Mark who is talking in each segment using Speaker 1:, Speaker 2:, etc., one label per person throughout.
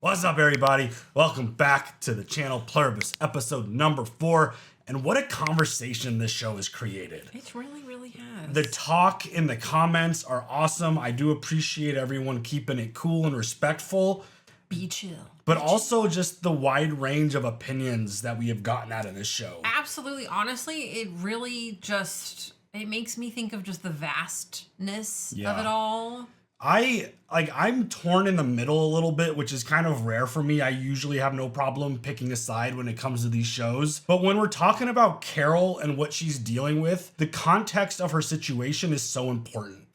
Speaker 1: What's up, everybody? Welcome back to the channel Pluribus, episode number 4. And what a conversation this show has created.
Speaker 2: It really has.
Speaker 1: The talk in the comments are awesome. I do appreciate everyone keeping it cool and respectful.
Speaker 2: Be chill.
Speaker 1: But also just the wide range of opinions that we have gotten out of this show.
Speaker 2: Absolutely. Honestly, it really just, it makes me think of just the vastness of it all.
Speaker 1: I'm torn in the middle a little bit, which is kind of rare for me. I usually have no problem picking a side when it comes to these shows. But when we're talking about Carol and what she's dealing with, the context of her situation is so important.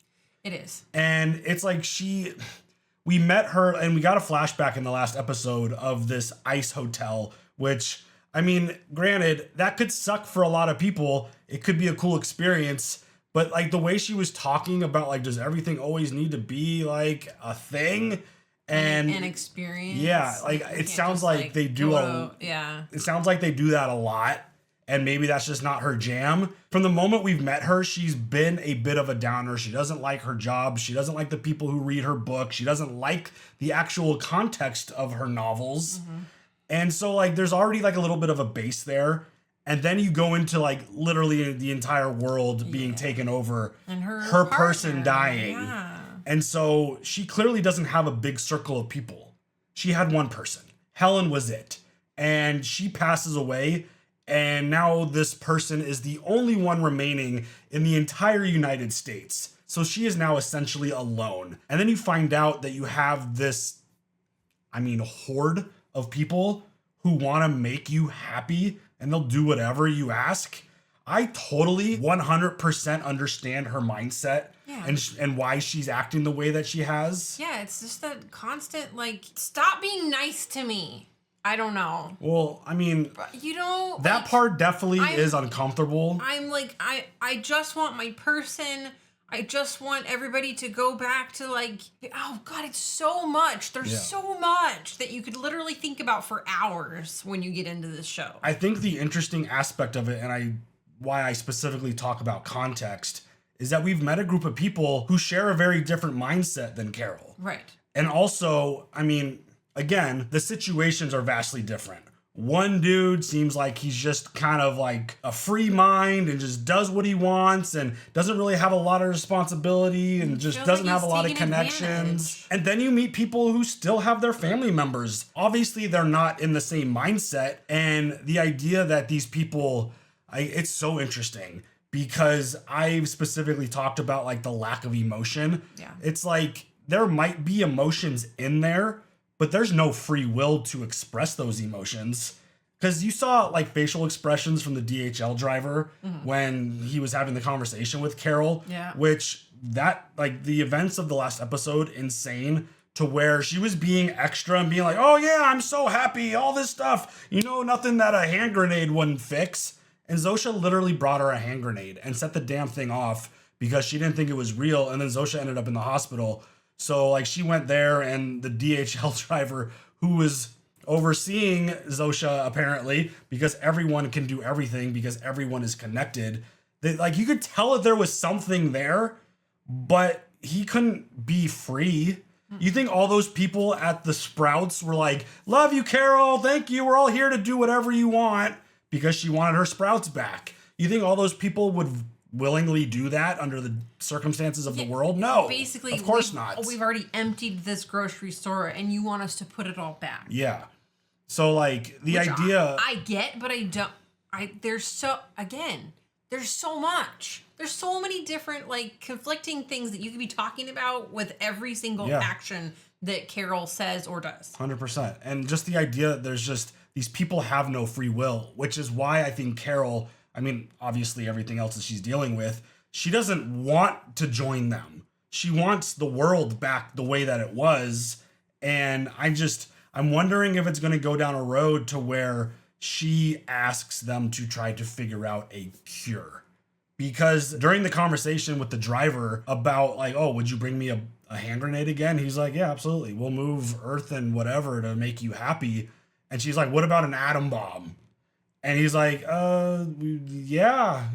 Speaker 2: It is.
Speaker 1: And it's like we met her and we got a flashback in the last episode of this ice hotel, which, I mean, granted, that could suck for a lot of people. It could be a cool experience. But like the way she was talking about, like, does everything always need to be like a thing? And
Speaker 2: an experience.
Speaker 1: Yeah, like it sounds like they do it sounds like they do that a lot. And maybe that's just not her jam. From the moment we've met her, she's been a bit of a downer. She doesn't like her job. She doesn't like the people who read her book. She doesn't like the actual context of her novels. Mm-hmm. And so like there's already like a little bit of a base there. And then you go into like literally the entire world being taken over
Speaker 2: and
Speaker 1: her person dying.
Speaker 2: Yeah.
Speaker 1: And so she clearly doesn't have a big circle of people. She had one person. Helen was it. And she passes away. And now this person is the only one remaining in the entire United States. So she is now essentially alone. And then you find out that you have this, horde of people who want to make you happy and they'll do whatever you ask. I totally 100% understand her mindset and why she's acting the way that she has.
Speaker 2: Yeah, it's just that constant, like, stop being nice to me. I don't know.
Speaker 1: Well, I mean, that
Speaker 2: like,
Speaker 1: part definitely is uncomfortable.
Speaker 2: I'm like, I just want my person. I just want everybody to go back to like, oh God, it's so much. There's so much that you could literally think about for hours when you get into this show.
Speaker 1: I think the interesting aspect of it, and why I specifically talk about context, is that we've met a group of people who share a very different mindset than Carol.
Speaker 2: Right.
Speaker 1: And also, again, the situations are vastly different. One dude seems like he's just kind of like a free mind and just does what he wants and doesn't really have a lot of responsibility and just doesn't have a lot of connections. And then you meet people who still have their family members. Obviously, they're not in the same mindset. And the idea that these people, it's so interesting because I've specifically talked about like the lack of emotion. Yeah. It's like there might be emotions in there, but there's no free will to express those emotions. Because you saw like facial expressions from the DHL driver when he was having the conversation with Carol, which that like the events of the last episode, insane to where she was being extra and being like, oh yeah, I'm so happy, all this stuff, nothing that a hand grenade wouldn't fix. And Zosha literally brought her a hand grenade and set the damn thing off because she didn't think it was real. And then Zosha ended up in the hospital. So like she went there and the DHL driver who was overseeing Zosha apparently, because everyone can do everything because everyone is connected. Like you could tell that there was something there, but he couldn't be free. You think all those people at the Sprouts were like, love you, Carol. Thank you. We're all here to do whatever you want because she wanted her Sprouts back. You think all those people would willingly do that under the circumstances of the world? No,
Speaker 2: basically,
Speaker 1: of course not.
Speaker 2: We've already emptied this grocery store and you want us to put it all back.
Speaker 1: Yeah. So like the idea
Speaker 2: I get, but I don't, there's so much. There's so many different like conflicting things that you could be talking about with every single action that Carol says or does.
Speaker 1: 100%. And just the idea that there's just these people have no free will, which is why I think Carol, obviously everything else that she's dealing with, she doesn't want to join them. She wants the world back the way that it was. And I'm wondering if it's going to go down a road to where she asks them to try to figure out a cure. Because during the conversation with the driver about like, oh, would you bring me a hand grenade again? He's like, yeah, absolutely. We'll move Earth and whatever to make you happy. And she's like, what about an atom bomb? And he's like, yeah,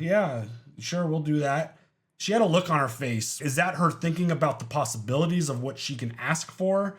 Speaker 1: sure, we'll do that. She had a look on her face. Is that her thinking about the possibilities of what she can ask for?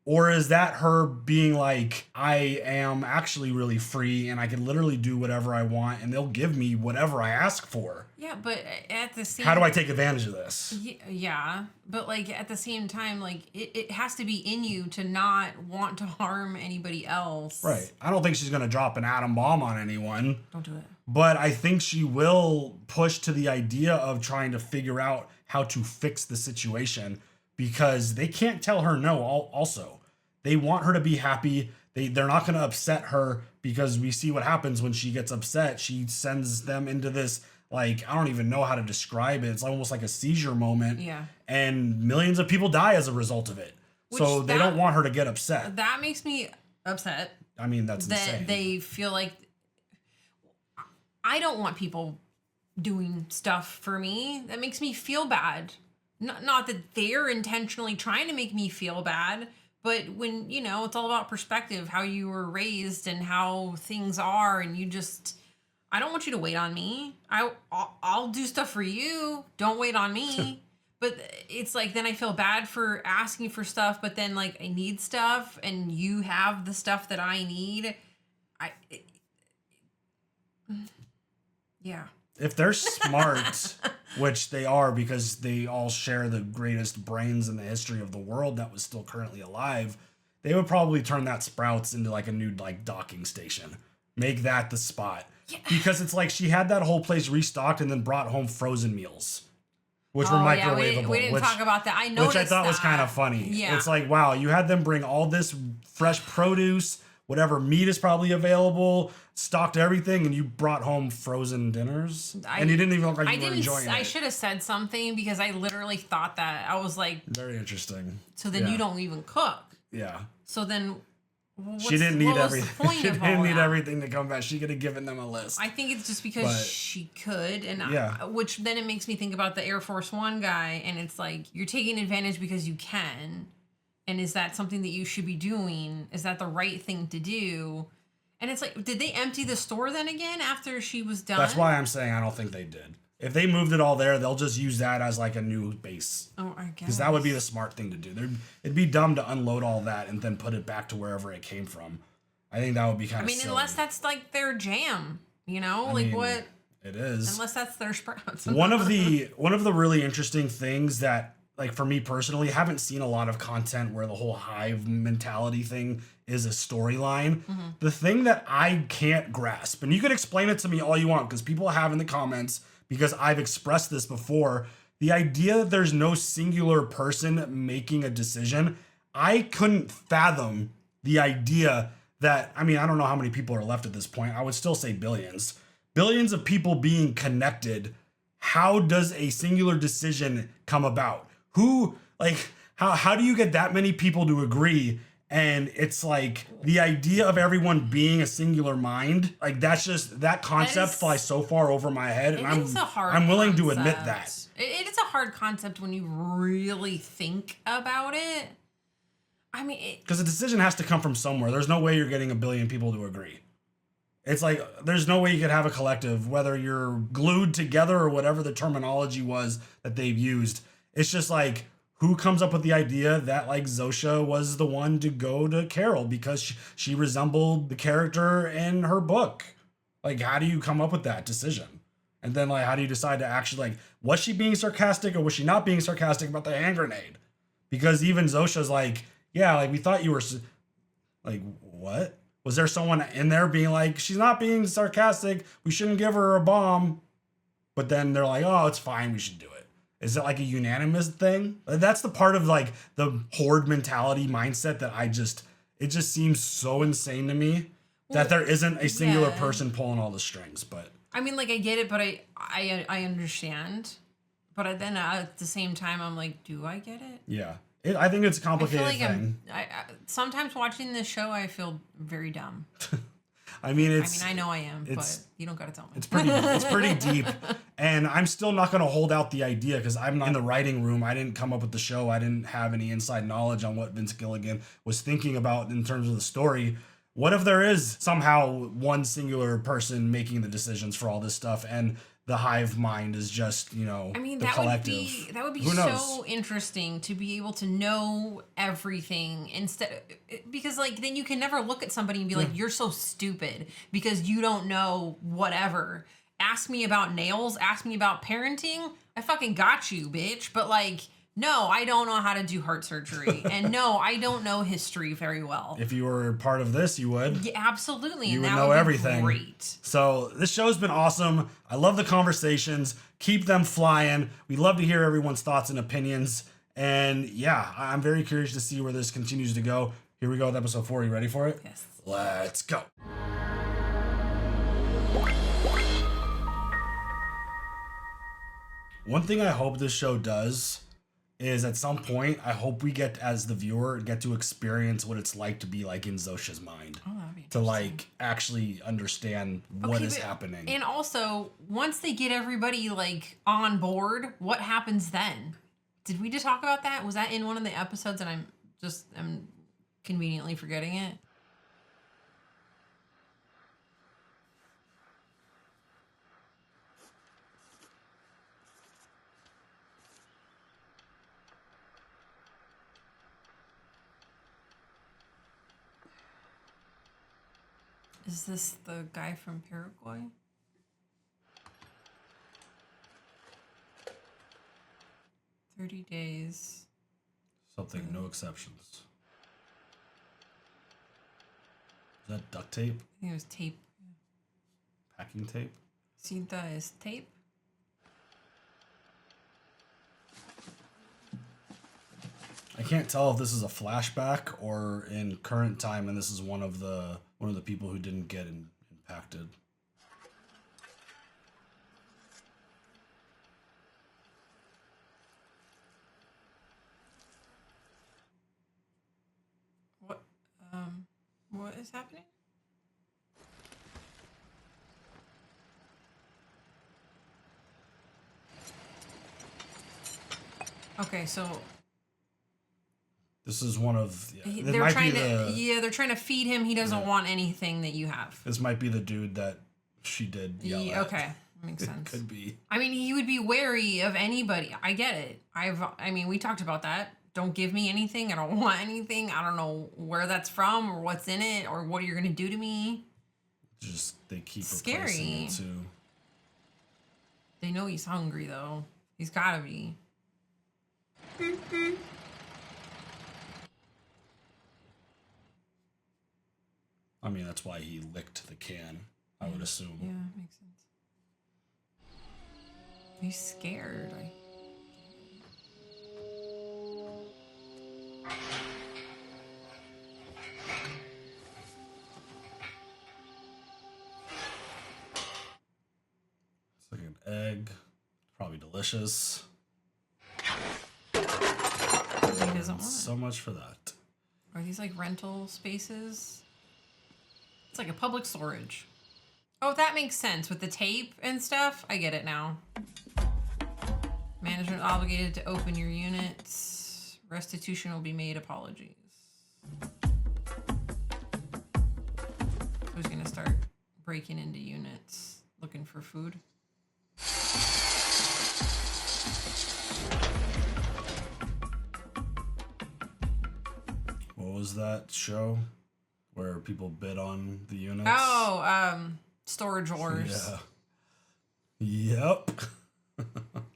Speaker 1: Or is that her being like, I am actually really free and I can literally do whatever I want and they'll give me whatever I ask for?
Speaker 2: Yeah, but at the same...
Speaker 1: How do I take advantage of this?
Speaker 2: Yeah, but like at the same time, like it has to be in you to not want to harm anybody else.
Speaker 1: Right. I don't think she's going to drop an atom bomb on anyone.
Speaker 2: Don't do it.
Speaker 1: But I think she will push to the idea of trying to figure out how to fix the situation because they can't tell her no also. They want her to be happy. They're not going to upset her because we see what happens when she gets upset. She sends them into this, like, I don't even know how to describe it. It's almost like a seizure moment.
Speaker 2: Yeah.
Speaker 1: And millions of people die as a result of it. So they don't want her to get upset.
Speaker 2: That makes me upset.
Speaker 1: I mean, that's
Speaker 2: that
Speaker 1: insane.
Speaker 2: They feel like... I don't want people doing stuff for me. That makes me feel bad. Not that they're intentionally trying to make me feel bad, but when, you know, it's all about perspective, how you were raised and how things are, and you just, I don't want you to wait on me. I'll do stuff for you. Don't wait on me. But it's like, then I feel bad for asking for stuff, but then like I need stuff and you have the stuff that I need. Yeah.
Speaker 1: If they're smart, which they are because they all share the greatest brains in the history of the world that was still currently alive, they would probably turn that Sprouts into like a new like docking station. Make that the spot. Yeah. Because it's like she had that whole place restocked and then brought home frozen meals, which were microwavable.
Speaker 2: Yeah, we didn't talk about that. I noticed
Speaker 1: which I thought was kind of funny.
Speaker 2: Yeah.
Speaker 1: It's like, wow, you had them bring all this fresh produce, whatever meat is probably available, stocked everything, and you brought home frozen dinners. And you didn't even look like you were enjoying it.
Speaker 2: I should have said something because I literally thought that. I was like...
Speaker 1: Very interesting.
Speaker 2: So then you don't even cook.
Speaker 1: Yeah.
Speaker 2: So then...
Speaker 1: She didn't need everything. She didn't need everything to come back. She could have given them a list.
Speaker 2: I think it's just because she could, and which then it makes me think about the Air Force One guy, and it's like you're taking advantage because you can, and is that something that you should be doing? Is that the right thing to do? And it's like, did they empty the store then again after she was done?
Speaker 1: That's why I'm saying I don't think they did. If they moved it all there, they'll just use that as like a new base.
Speaker 2: Oh, I guess.
Speaker 1: Because that would be the smart thing to do. It'd be dumb to unload all that and then put it back to wherever it came from. I think that would be kind of silly.
Speaker 2: Unless that's like their jam, you know? What?
Speaker 1: It is.
Speaker 2: Unless that's their Sprouts.
Speaker 1: One of the really interesting things that, like for me personally, haven't seen a lot of content where the whole hive mentality thing is a storyline. Mm-hmm. The thing that I can't grasp, and you can explain it to me all you want, because people have in the comments, because I've expressed this before, the idea that there's no singular person making a decision, I couldn't fathom the idea that, I don't know how many people are left at this point. I would still say billions. Billions of people being connected. How does a singular decision come about? How do you get that many people to agree? And it's like the idea of everyone being a singular mind, like that concept flies so far over my head, and I'm willing to admit that.
Speaker 2: It is a hard concept when you really think about it.
Speaker 1: Because a decision has to come from somewhere. There's no way you're getting a billion people to agree. It's like there's no way you could have a collective, whether you're glued together or whatever the terminology was that they've used. It's just like, who comes up with the idea that like Zosha was the one to go to Carol because she resembled the character in her book? Like, how do you come up with that decision? And then like, how do you decide to actually, like, was she being sarcastic or was she not being sarcastic about the hand grenade? Because even Zosha's like, yeah, like we thought you were like, what? Was there someone in there being like, she's not being sarcastic, we shouldn't give her a bomb? But then they're like, oh, it's fine, we should do it. Is it like a unanimous thing? That's the part of like the horde mentality mindset that it just seems so insane to me that there isn't a singular person pulling all the strings. But
Speaker 2: I get it, but I understand. But then at the same time, I'm like, do I get it?
Speaker 1: Yeah. I think it's a complicated thing.
Speaker 2: Sometimes watching this show, I feel very dumb.
Speaker 1: I
Speaker 2: know I am, but you don't gotta tell me.
Speaker 1: It's pretty deep, and I'm still not gonna hold out the idea because I'm not in the writing room. I didn't come up with the show. I didn't have any inside knowledge on what Vince Gilligan was thinking about in terms of the story. What if there is somehow one singular person making the decisions for all this stuff, and the hive mind is just, you know,
Speaker 2: I mean,
Speaker 1: the collective.
Speaker 2: that would be
Speaker 1: Who knows?
Speaker 2: so interesting to be able to know everything because like then you can never look at somebody and be like, you're so stupid because you don't know whatever. Ask me about nails, ask me about parenting. I fucking got you, bitch. But like, no, I don't know how to do heart surgery. And no, I don't know history very well.
Speaker 1: If you were part of this, you would.
Speaker 2: Yeah, absolutely.
Speaker 1: You
Speaker 2: and
Speaker 1: would
Speaker 2: that
Speaker 1: know
Speaker 2: would be
Speaker 1: everything.
Speaker 2: Great.
Speaker 1: So this show's been awesome. I love the conversations. Keep them flying. We love to hear everyone's thoughts and opinions. And yeah, I'm very curious to see where this continues to go. Here we go with episode 4. You ready for it?
Speaker 2: Yes.
Speaker 1: Let's go. One thing I hope this show does is at some point, I hope we get, as the viewer, get to experience what it's like to be like in Zosha's mind.
Speaker 2: Oh, that'd be
Speaker 1: to like actually understand what is happening.
Speaker 2: And also, once they get everybody like on board, what happens then? Did we just talk about that? Was that in one of the episodes and I'm conveniently forgetting it? Is this the guy from Paraguay? "30 days.
Speaker 1: Something, no exceptions. Is that duct tape?
Speaker 2: I think it was tape.
Speaker 1: Packing tape?
Speaker 2: Cinta is tape.
Speaker 1: I can't tell if this is a flashback or in current time, and this is one of the people who didn't get impacted.
Speaker 2: What is happening? Okay, so
Speaker 1: this is one of
Speaker 2: they're trying to feed him. He doesn't want anything that you have.
Speaker 1: This might be the dude that she did yell at.
Speaker 2: Okay, makes sense.
Speaker 1: Could be.
Speaker 2: I mean, he would be wary of anybody. I get it. I mean, we talked about that. Don't give me anything. I don't want anything. I don't know where that's from or what's in it or what you're gonna do to me.
Speaker 1: Just they keep
Speaker 2: Scary.
Speaker 1: replacing it too.
Speaker 2: They know he's hungry though. He's gotta be.
Speaker 1: I mean, that's why he licked the can, I would assume.
Speaker 2: Yeah, makes sense. He's scared.
Speaker 1: It's like an egg. Probably delicious.
Speaker 2: He doesn't want it.
Speaker 1: So much for that.
Speaker 2: Are these like rental spaces? It's like a public storage. Oh, that makes sense with the tape and stuff. I get it now. Management obligated to open your units. Restitution will be made. Apologies. Who's gonna start breaking into units looking for food?
Speaker 1: What was that show where people bid on the units?
Speaker 2: Oh, Storage Wars.
Speaker 1: Yeah. Yep.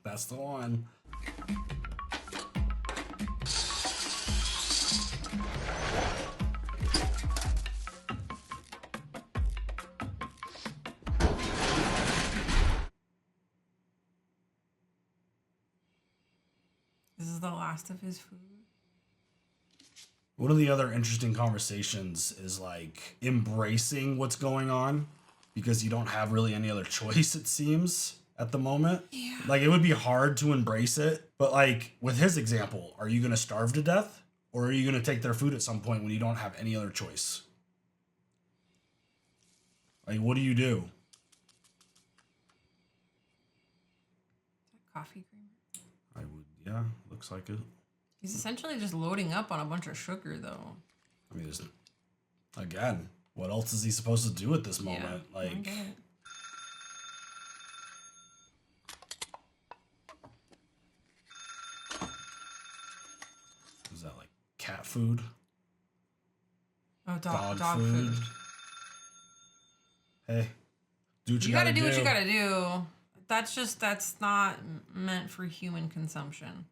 Speaker 1: That's the one.
Speaker 2: This is the last of his food.
Speaker 1: One of the other interesting conversations is like embracing what's going on because you don't have really any other choice, it seems, at the moment.
Speaker 2: Yeah.
Speaker 1: Like it would be hard to embrace it. But like with his example, are you going to starve to death or are you going to take their food at some point when you don't have any other choice? Like, what do you do?
Speaker 2: Coffee creamer.
Speaker 1: I would, yeah, looks like it.
Speaker 2: He's essentially just loading up on a bunch of sugar, though.
Speaker 1: I mean, again, what else is he supposed to do at this moment?
Speaker 2: Yeah, I
Speaker 1: like,
Speaker 2: get it.
Speaker 1: food.
Speaker 2: Oh, dog
Speaker 1: Dog
Speaker 2: food.
Speaker 1: food. Hey, do what
Speaker 2: You gotta do what you gotta do. That's not meant for human consumption.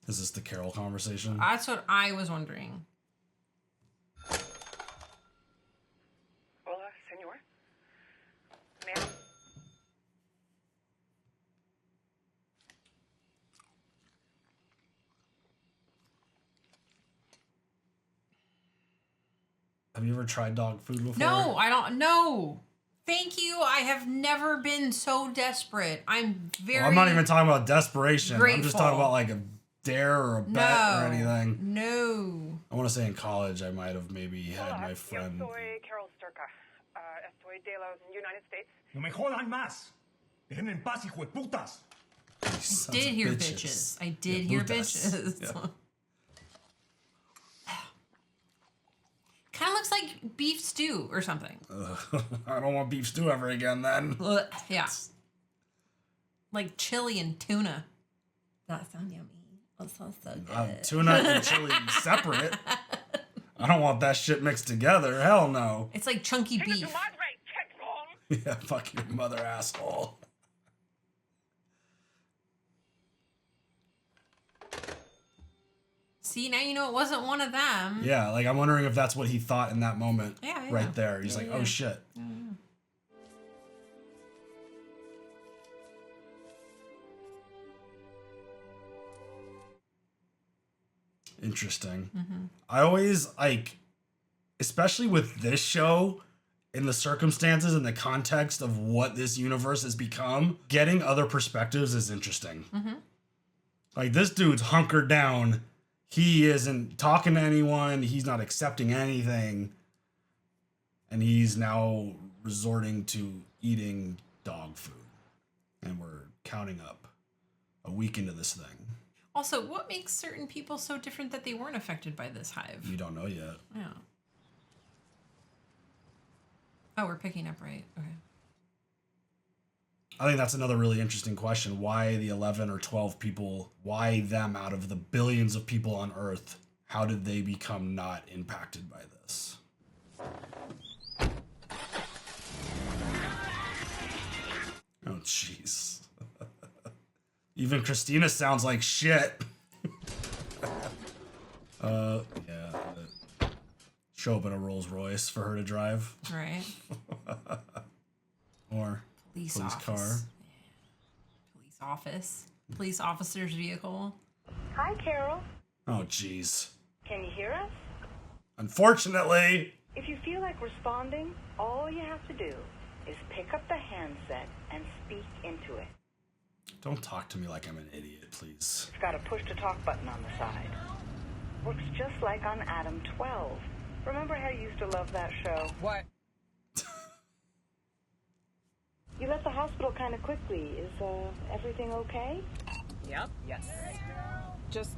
Speaker 1: Is this the Carol conversation?
Speaker 2: That's what I was wondering.
Speaker 3: Hola, señor. Ma'am.
Speaker 1: Have you ever tried dog food before?
Speaker 2: No, I don't. No. Thank you. I have never been so desperate. I'm very.
Speaker 1: Well, I'm not even talking about desperation. I'm just
Speaker 2: grateful.
Speaker 1: talking about like a dare or a bet or anything.
Speaker 2: No.
Speaker 1: I want to say in college I might have maybe had my friend.
Speaker 3: Yo soy Carol Sturka. Estoy de los United States.
Speaker 4: No me jodan más. Déjenme en paz, hijo de putas.
Speaker 1: I
Speaker 2: Did hear bitches. I did hear bitches.
Speaker 1: Yeah.
Speaker 2: Kind of looks like beef stew or something.
Speaker 1: I don't want beef stew ever again then.
Speaker 2: Ugh, yeah. Like chili and tuna. That sounds yummy. That sounds so good.
Speaker 1: Tuna and chili separate. I don't want that shit mixed together. Hell no.
Speaker 2: It's like chunky
Speaker 3: Chinga tu
Speaker 2: beef.
Speaker 3: madre, checkbone.
Speaker 1: Yeah, fuck your mother, asshole.
Speaker 2: See, now you know it wasn't one of them.
Speaker 1: Yeah, like I'm wondering if that's what he thought in that moment.
Speaker 2: Yeah, yeah.
Speaker 1: Right there. He's
Speaker 2: Yeah,
Speaker 1: like,
Speaker 2: yeah.
Speaker 1: oh shit. Interesting. I always like, especially with this show, in the circumstances and the context of what this universe has become, getting other perspectives is interesting. Like this dude's hunkered down. He isn't talking to anyone. He's not accepting anything. And he's now resorting to eating dog food. And we're counting up a week into this thing.
Speaker 2: Also, what makes certain people so different that they weren't affected by this hive?
Speaker 1: We don't know yet.
Speaker 2: Yeah. Oh, we're picking up right. Okay.
Speaker 1: I think that's another really interesting question. Why the 11 or 12 people? Why them out of the billions of people on Earth? How did they become not impacted by this? Oh, jeez. Even Christina sounds like shit. Yeah. Show up in a Rolls Royce for her to drive.
Speaker 2: Right.
Speaker 1: Or
Speaker 2: Police
Speaker 1: police
Speaker 2: office.
Speaker 1: car.
Speaker 2: Yeah. Police office. Police officer's vehicle.
Speaker 3: Hi, Carol.
Speaker 1: Oh, jeez.
Speaker 3: Can you hear us?
Speaker 1: Unfortunately.
Speaker 3: If you feel like responding, all you have to do is pick up the handset and speak into it.
Speaker 1: Don't talk to me like I'm an idiot, please.
Speaker 3: It's got a push-to-talk button on the side. Works just like on Adam 12. Remember how you used to love that show?
Speaker 5: What?
Speaker 3: You left the hospital kind of quickly. Is everything okay?
Speaker 5: Yep. Yes. Just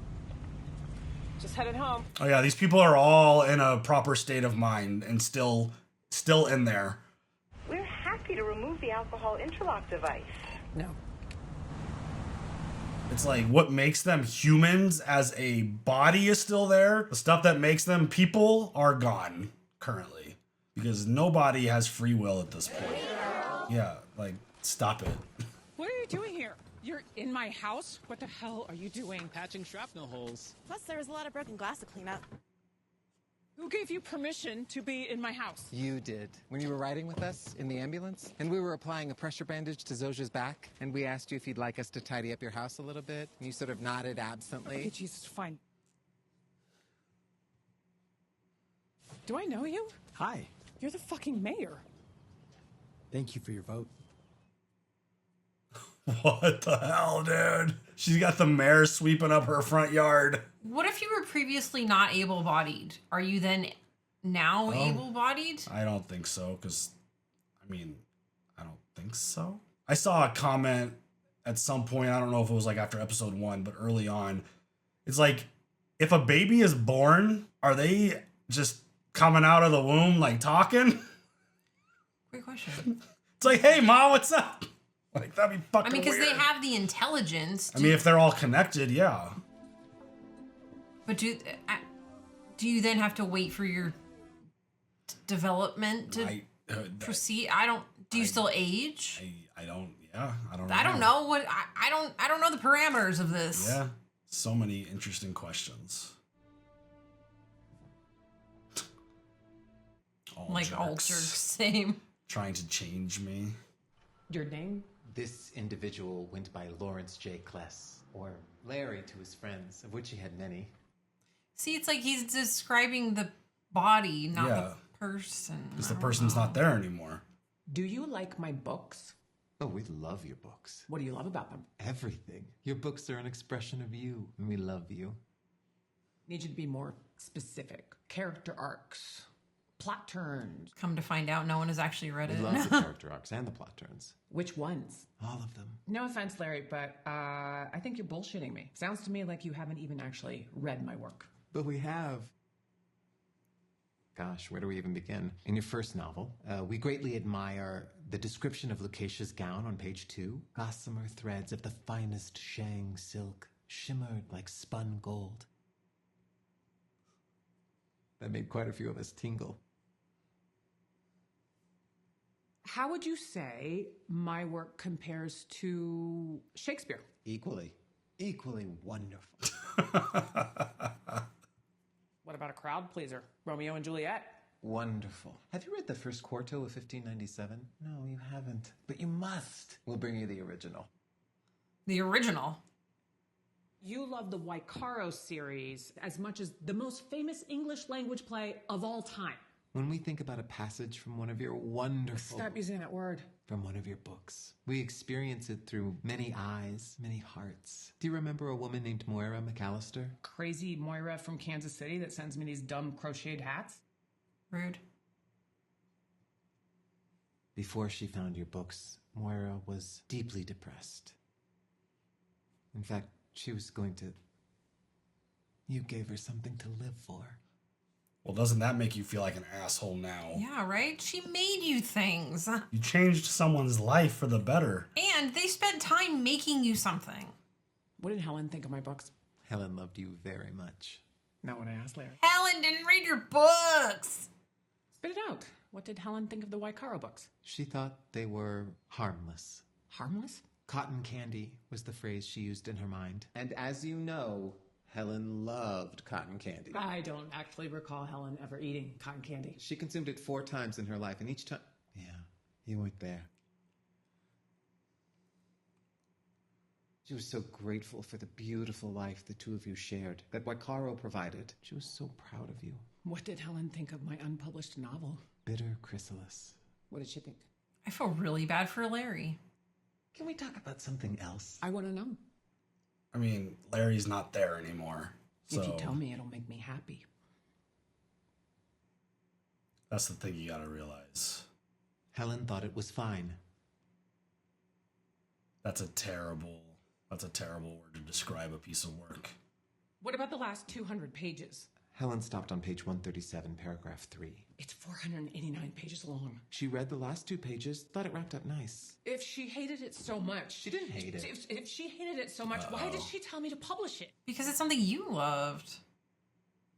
Speaker 5: headed home.
Speaker 1: Oh yeah, these people are all in a proper state of mind and still in there.
Speaker 3: We're happy to remove the alcohol interlock device.
Speaker 5: No.
Speaker 1: It's like what makes them humans as a body is still there. The stuff that makes them people are gone currently because nobody has free will at this point. Yeah, like stop it.
Speaker 6: What are you doing here? You're in my house? What the hell are you doing?
Speaker 7: Patching shrapnel holes.
Speaker 8: Plus, there was a lot of broken glass to clean up.
Speaker 6: Who gave you permission to be in my house?
Speaker 7: You did. When you were riding with us in the ambulance, and we were applying a pressure bandage to Zosia's back, and we asked you if you'd like us to tidy up your house a little bit, and you sort of nodded absently.
Speaker 6: Okay, Jesus, fine. Do I know you?
Speaker 9: Hi.
Speaker 6: You're the fucking mayor.
Speaker 9: Thank you for your vote.
Speaker 1: What the hell, dude? She's got the mayor sweeping up her front yard.
Speaker 2: What if you were previously not able-bodied? Are you then now able-bodied?
Speaker 1: I don't think so, because, I mean, I don't think so. I saw a comment at some point, I don't know if it was like after episode 1, but early on. It's like, if a baby is born, are they just coming out of the womb, like, talking?
Speaker 2: Great question.
Speaker 1: It's like, hey, Mom, what's up? Like, that'd be fucking
Speaker 2: I mean, because
Speaker 1: weird.
Speaker 2: they have the intelligence.
Speaker 1: I mean, if they're all connected, yeah.
Speaker 2: But do Do you then have to wait for your development to proceed? Do you still age?
Speaker 1: I don't. Yeah, I don't know.
Speaker 2: I don't know what I don't know the parameters of this.
Speaker 1: Yeah, so many interesting questions.
Speaker 2: Like alter, same.
Speaker 1: Trying to change me.
Speaker 5: Your name?
Speaker 7: This individual went by Lawrence J. Kless, or Larry to his friends, of which he had many.
Speaker 2: See, it's like he's describing the body, not
Speaker 1: Yeah.
Speaker 2: the person.
Speaker 1: Because the person's not there anymore.
Speaker 5: Do you like my books?
Speaker 7: Oh, we love your books.
Speaker 5: What do you love about them?
Speaker 7: Everything. Your books are an expression of you, and we love you.
Speaker 5: Need you to be more specific. Character arcs, plot turns.
Speaker 2: Come to find out, no one has actually read
Speaker 7: We
Speaker 2: it.
Speaker 7: love the character arcs and the plot turns.
Speaker 5: Which ones?
Speaker 7: All of them.
Speaker 5: No offense, Larry, but I think you're bullshitting me. Sounds to me like you haven't even actually read my work.
Speaker 7: But we have. Gosh, where do we even begin? In your first novel, we greatly admire the description of Lucasia's gown on page 2. Gossamer threads of the finest Shang silk shimmered like spun gold. That made quite a few of us tingle.
Speaker 5: How would you say my work compares to Shakespeare?
Speaker 7: Equally wonderful.
Speaker 5: What about a crowd pleaser? Romeo and Juliet?
Speaker 7: Wonderful. Have you read the first quarto of 1597? No, you haven't. But you must. We'll bring you the original.
Speaker 2: The original.
Speaker 5: You love the Waikaro series as much as the most famous English language play of all time.
Speaker 7: When we think about a passage from one of your wonderful...
Speaker 5: Stop using that word.
Speaker 7: From one of your books, we experience it through many eyes, many hearts. Do you remember a woman named Moira McAllister?
Speaker 5: Crazy Moira from Kansas City that sends me these dumb crocheted hats?
Speaker 2: Rude.
Speaker 7: Before she found your books, Moira was deeply depressed. In fact, she was going to... You gave her something to live for.
Speaker 1: Well, doesn't that make you feel like an asshole now?
Speaker 2: Yeah, right? She made you things.
Speaker 1: You changed someone's life for the better.
Speaker 2: And they spent time making you something.
Speaker 5: What did Helen think of my books?
Speaker 7: Helen loved you very much.
Speaker 5: Not what I asked Larry.
Speaker 2: Helen didn't read your books.
Speaker 5: Spit it out. What did Helen think of the Waikaro books?
Speaker 7: She thought they were harmless.
Speaker 5: Harmless?
Speaker 7: Cotton candy was the phrase she used in her mind. And as you know, Helen loved cotton candy.
Speaker 5: I don't actually recall Helen ever eating cotton candy.
Speaker 7: She consumed it 4 times in her life, and each time... Yeah, you weren't there. She was so grateful for the beautiful life the two of you shared, that Waikaro provided. She was so proud of you.
Speaker 5: What did Helen think of my unpublished novel?
Speaker 7: Bitter Chrysalis.
Speaker 5: What did she think?
Speaker 2: I feel really bad for Larry.
Speaker 7: Can we talk about something else?
Speaker 5: I want to know.
Speaker 1: I mean, Larry's not there anymore. So
Speaker 5: If you tell me, it'll make me happy.
Speaker 1: that's the thing you gotta realize.
Speaker 7: Helen thought it was fine.
Speaker 1: That's a terrible word to describe a piece of work.
Speaker 5: What about the last 200 pages?
Speaker 7: Helen stopped on page 137, paragraph 3.
Speaker 5: It's 489 pages long.
Speaker 7: She read the last 2 pages, thought it wrapped up nice.
Speaker 5: If she hated it so much...
Speaker 7: She didn't hate it.
Speaker 5: If she hated it so much, why did she tell me to publish it?
Speaker 2: Because it's something you loved.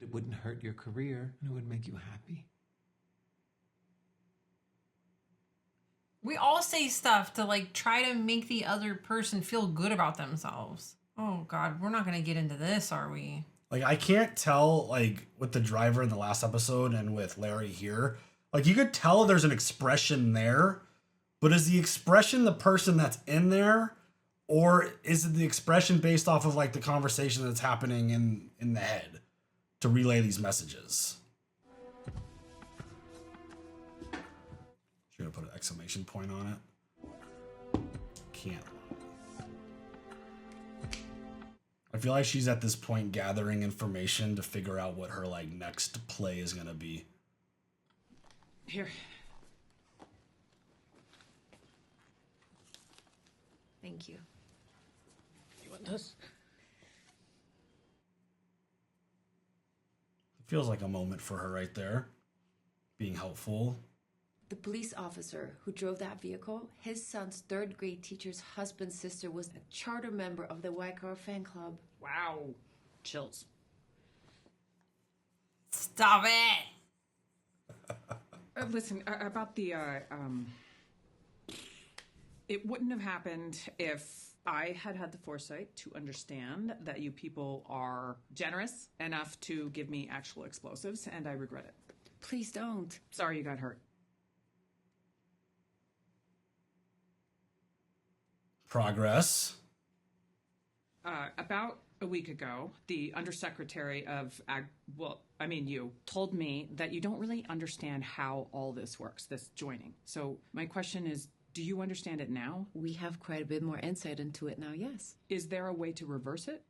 Speaker 7: It wouldn't hurt your career, and it would make you happy.
Speaker 2: We all say stuff to like try to make the other person feel good about themselves. Oh God, we're not gonna get into this, are we?
Speaker 1: Like, I can't tell, like, with the driver in the last episode and with Larry here, like, you could tell there's an expression there, but is the expression the person that's in there, or is it the expression based off of, like, the conversation that's happening in the head to relay these messages? Should I put an exclamation point on it? Can't. I feel like she's at this point gathering information to figure out what her like next play is gonna be.
Speaker 5: Here.
Speaker 8: Thank you.
Speaker 5: You want this?
Speaker 1: It feels like a moment for her right there. Being helpful.
Speaker 10: The police officer who drove that vehicle, his son's 3rd grade teacher's husband's sister was a charter member of the Waikaro fan club.
Speaker 5: Wow. Chills.
Speaker 2: Stop it.
Speaker 6: Listen, about the, it wouldn't have happened if I had had the foresight to understand that you people are generous enough to give me actual explosives, and I regret it.
Speaker 10: Please don't.
Speaker 6: Sorry you got hurt.
Speaker 1: Progress.
Speaker 6: About a week ago, the Undersecretary of you told me that you don't really understand how all this works, this joining. So my question is, do you understand it now?
Speaker 10: We have quite a bit more insight into it now, yes.
Speaker 6: Is there a way to reverse it?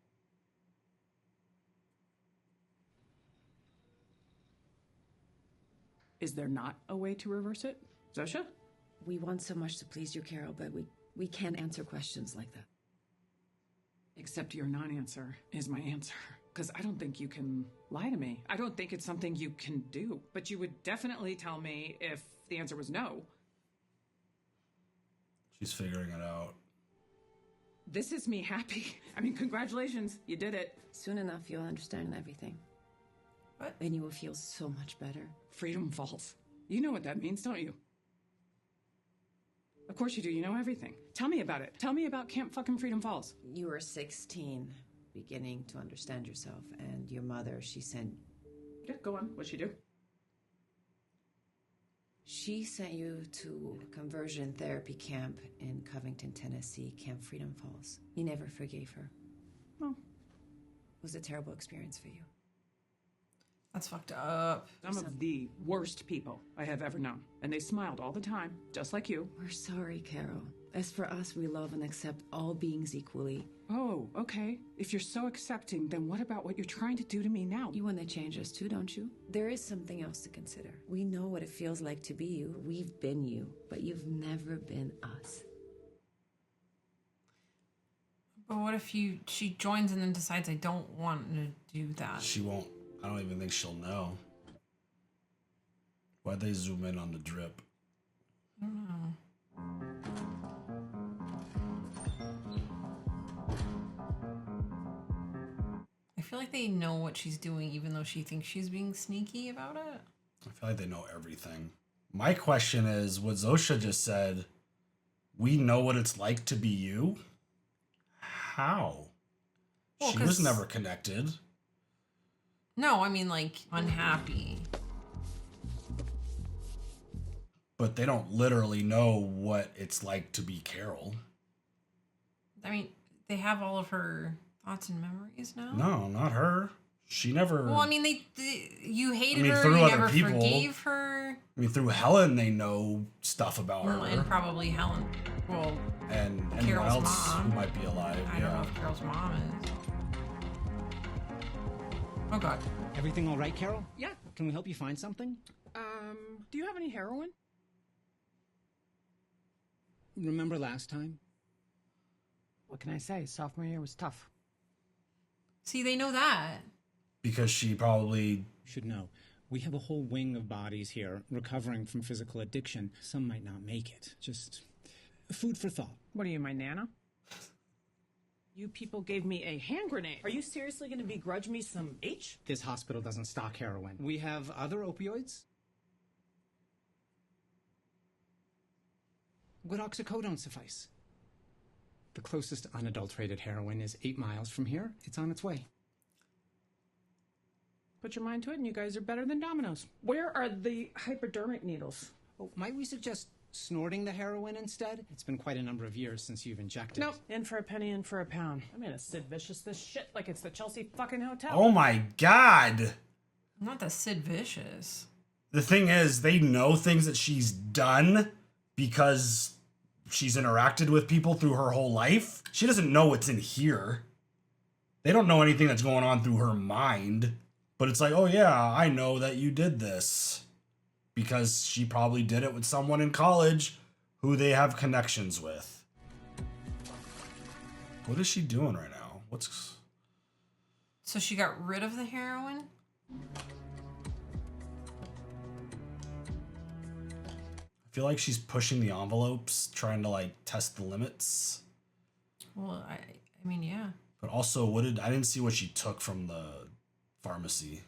Speaker 6: Is there not a way to reverse it? Zosha?
Speaker 10: We want so much to please you, Carol, but we can't answer questions like that.
Speaker 6: Except your non-answer is my answer. Because I don't think you can lie to me. I don't think it's something you can do. But you would definitely tell me if the answer was no.
Speaker 1: She's figuring it out.
Speaker 6: This is me happy. I mean, congratulations. You did it.
Speaker 10: Soon enough, you'll understand everything.
Speaker 2: What?
Speaker 10: And you will feel so much better.
Speaker 6: Freedom Falls. You know what that means, don't you? Of course you do. You know everything. Tell me about it. Tell me about Camp fucking Freedom Falls.
Speaker 10: You were 16, beginning to understand yourself, and your mother, she sent...
Speaker 6: Yeah, go on. What'd she do?
Speaker 10: She sent you to a conversion therapy camp in Covington, Tennessee, Camp Freedom Falls. You never forgave her.
Speaker 6: Oh.
Speaker 10: It was a terrible experience for you.
Speaker 2: That's fucked up.
Speaker 6: Some of the worst people I have ever known. And they smiled all the time, just like you.
Speaker 10: We're sorry, Carol. As for us, we love and accept all beings equally.
Speaker 6: Oh, okay. If you're so accepting, then what about what you're trying to do to me now?
Speaker 10: You want to change us too, don't you? There is something else to consider. We know what it feels like to be you. We've been you, but you've never been us.
Speaker 2: But what if she joins and then decides I don't want to do that?
Speaker 1: She won't. I don't even think she'll know. Why'd they zoom in on the drip?
Speaker 2: I don't know. I feel like they know what she's doing even though she thinks she's being sneaky about it.
Speaker 1: I feel like they know everything. My question is, what Zosha just said, we know what it's like to be you? How?
Speaker 2: Well,
Speaker 1: she was never connected.
Speaker 2: No, I mean, like, unhappy.
Speaker 1: But they don't literally know what it's like to be Carol.
Speaker 2: I mean, they have all of her thoughts and memories now?
Speaker 1: No, not her. She never...
Speaker 2: Well, I mean, you hated her,
Speaker 1: through
Speaker 2: you
Speaker 1: other
Speaker 2: never
Speaker 1: people,
Speaker 2: forgave her.
Speaker 1: I mean, through Helen, they know stuff about her.
Speaker 2: And probably Helen. Well,
Speaker 1: and anyone
Speaker 2: Carol's
Speaker 1: else
Speaker 2: mom.
Speaker 1: who might be alive.
Speaker 2: I don't know if Carol's mom is. Oh, God.
Speaker 9: Everything all right, Carol?
Speaker 6: Yeah.
Speaker 9: Can we help you find something?
Speaker 6: Do you have any heroin?
Speaker 9: Remember last time?
Speaker 5: What can I say? Sophomore year was tough.
Speaker 2: See, they know that.
Speaker 1: Because she probably...
Speaker 9: Should know. We have a whole wing of bodies here recovering from physical addiction. Some might not make it. Just food for thought.
Speaker 6: What are you, my nana? You people gave me a hand grenade.
Speaker 5: Are you seriously going to begrudge me some H?
Speaker 9: This hospital doesn't stock heroin. We have other opioids. Would oxycodone suffice? The closest unadulterated heroin is 8 miles from here. It's on its way.
Speaker 6: Put your mind to it and you guys are better than dominoes. Where are the hypodermic needles?
Speaker 9: Oh, might we suggest snorting the heroin instead? It's been quite a number of years since you've injected.
Speaker 6: Nope. In for a penny, in for a pound. I made a Sid Vicious this shit like it's the Chelsea fucking hotel.
Speaker 1: Oh my God.
Speaker 2: I'm not the Sid Vicious.
Speaker 1: The thing is, they know things that she's done because she's interacted with people through her whole life. She doesn't know what's in here. They don't know anything that's going on through her mind. But it's like, oh yeah, I know that you did this. Because she probably did it with someone in college who they have connections with. What is she doing right now?
Speaker 2: So she got rid of the heroin?
Speaker 1: I feel like she's pushing the envelopes, trying to like test the limits.
Speaker 2: Well, I mean, yeah.
Speaker 1: But also, I didn't see what she took from the pharmacy.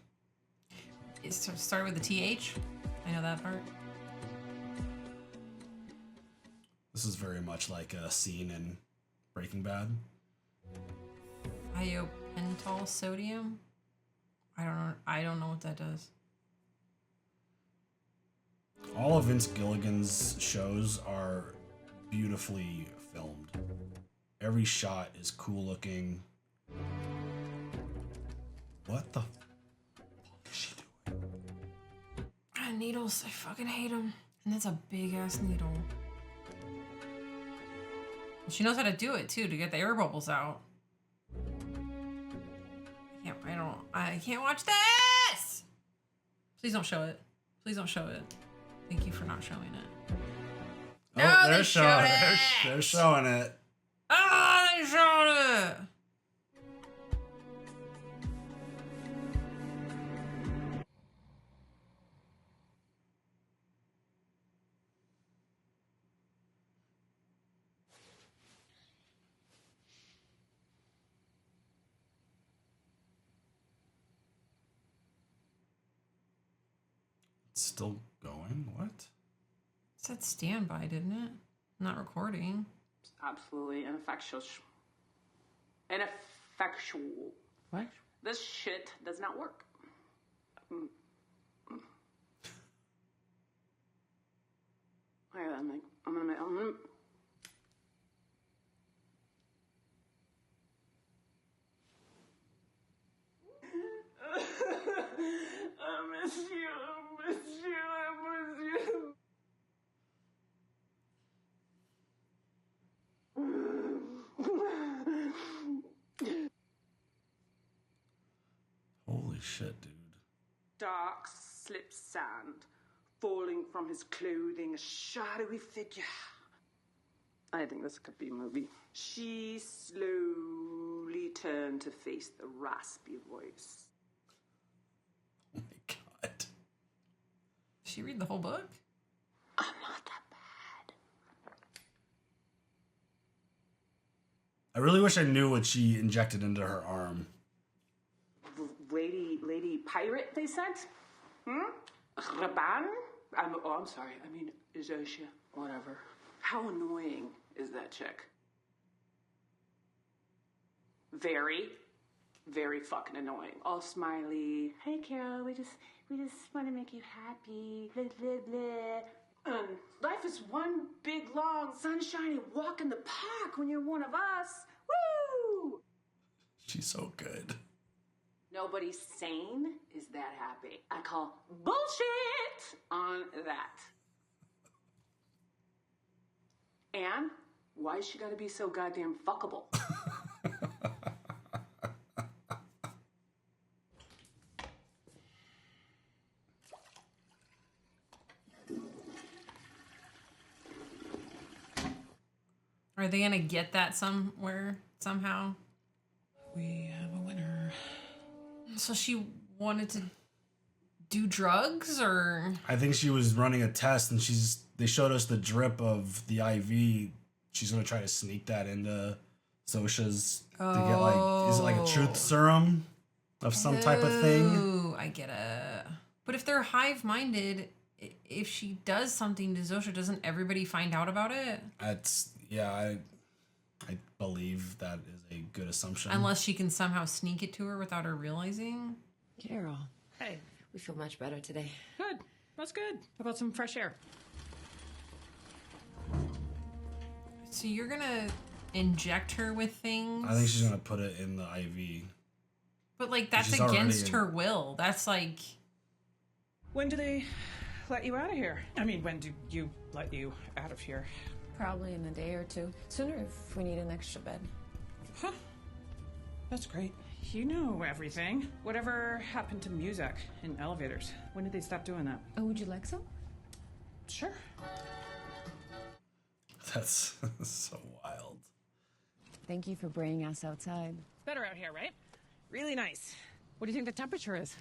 Speaker 2: It started with the TH. I know that part.
Speaker 1: This is very much like a scene in Breaking Bad.
Speaker 2: Iopental sodium. I don't know what that does.
Speaker 1: All of Vince Gilligan's shows are beautifully filmed. Every shot is cool looking. What the fuck is she doing?
Speaker 2: Needles, I fucking hate them. And that's a big ass needle. She knows how to do it too, to get the air bubbles out. I can't watch this! Please don't show it. Please don't show it. Thank you for not showing it.
Speaker 1: Oh,
Speaker 2: No,
Speaker 1: they're
Speaker 2: they
Speaker 1: showing
Speaker 2: showed
Speaker 1: it.
Speaker 2: it!
Speaker 1: They're showing it.
Speaker 2: Oh, they showed it!
Speaker 1: It's still going? What?
Speaker 2: It said standby, didn't it? Not recording.
Speaker 6: It's absolutely ineffectual. Ineffectual.
Speaker 10: What?
Speaker 6: This shit does not work. I'm gonna I miss you, I miss you, I miss you.
Speaker 1: Holy shit, dude.
Speaker 6: Dark slip sand falling from his clothing, a shadowy figure. I think this could be a movie. She slowly turned to face the raspy voice.
Speaker 1: Oh my god.
Speaker 2: Did she read the whole book?
Speaker 6: I'm not that bad.
Speaker 1: I really wish I knew what she injected into her arm.
Speaker 6: Lady pirate, they said? Raban? I'm sorry. I mean, Izosha. Whatever. How annoying is that chick? Very, very fucking annoying. All smiley. Hey, Carol, we just want to make you happy. Blah, blah, blah. Life is one big, long, sunshiny walk in the park when you're one of us. Woo!
Speaker 1: She's so good.
Speaker 6: Nobody sane is that happy. I call bullshit on that. And why is she gotta be so goddamn fuckable?
Speaker 2: Are they gonna get that somewhere, somehow?
Speaker 6: We have a winner.
Speaker 2: So she wanted to do drugs, or?
Speaker 1: I think she was running a test and they showed us the drip of the IV. She's gonna try to sneak that into Sosha's to get like, is it like a truth serum of some type of thing?
Speaker 2: Ooh, I get it. But if they're hive-minded, if she does something to Zosha, doesn't everybody find out about it?
Speaker 1: I believe that is a good assumption.
Speaker 2: Unless she can somehow sneak it to her without her realizing.
Speaker 10: Carol.
Speaker 6: Hey.
Speaker 10: We feel much better today.
Speaker 6: Good. That's good. How about some fresh air?
Speaker 2: So you're gonna inject her with things?
Speaker 1: I think she's gonna put it in the IV.
Speaker 2: But like that's
Speaker 1: She's
Speaker 2: against her will. That's like.
Speaker 6: When do they let you out of here? I mean, when do you let you out of here?
Speaker 10: Probably in a day or two. Sooner if we need an extra bed.
Speaker 6: Huh. That's great. You know everything. Whatever happened to music in elevators? When did they stop doing that?
Speaker 10: Oh, would you like some?
Speaker 6: Sure.
Speaker 1: That's so wild.
Speaker 10: Thank you for bringing us outside.
Speaker 5: Better out here, right? Really nice. What do you think the temperature is?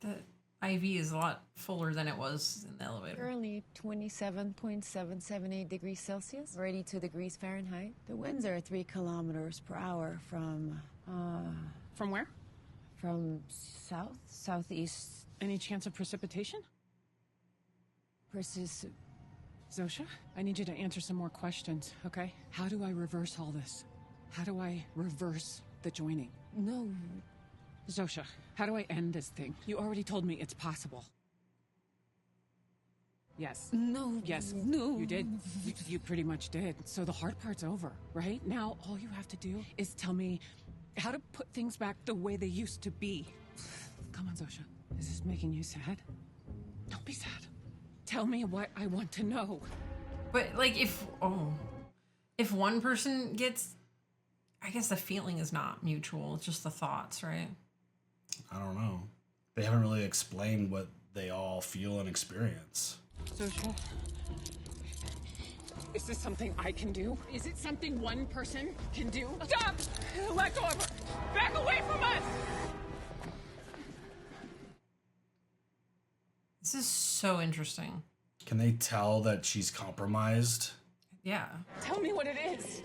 Speaker 2: The IV is a lot fuller than it was in the elevator.
Speaker 10: Currently 27.778 degrees Celsius, or 82 degrees Fahrenheit. The winds are 3 kilometers per hour from
Speaker 6: From where?
Speaker 10: from southeast
Speaker 6: Any chance of precipitation? Zosha, I need you to answer some more questions, okay? How do I reverse all this? How do I reverse the joining?
Speaker 10: No.
Speaker 6: Zosha, how do I end this thing? You already told me it's possible. Yes.
Speaker 10: No.
Speaker 6: Yes.
Speaker 10: No.
Speaker 6: You did. You pretty much did. So the hard part's over, right? Now all you have to do is tell me how to put things back the way they used to be. Come on, Zosha. Is this making you sad? Don't be sad. Tell me what I want to know.
Speaker 2: But like if one person gets, I guess the feeling is not mutual. It's just the thoughts, right?
Speaker 1: I don't know. They haven't really explained what they all feel and experience.
Speaker 6: Zosha, is this something I can do? Is it something one person can do? Stop! Let go of her! Back away from us!
Speaker 2: This is so interesting.
Speaker 1: Can they tell that she's compromised?
Speaker 2: Yeah.
Speaker 6: Tell me what it is.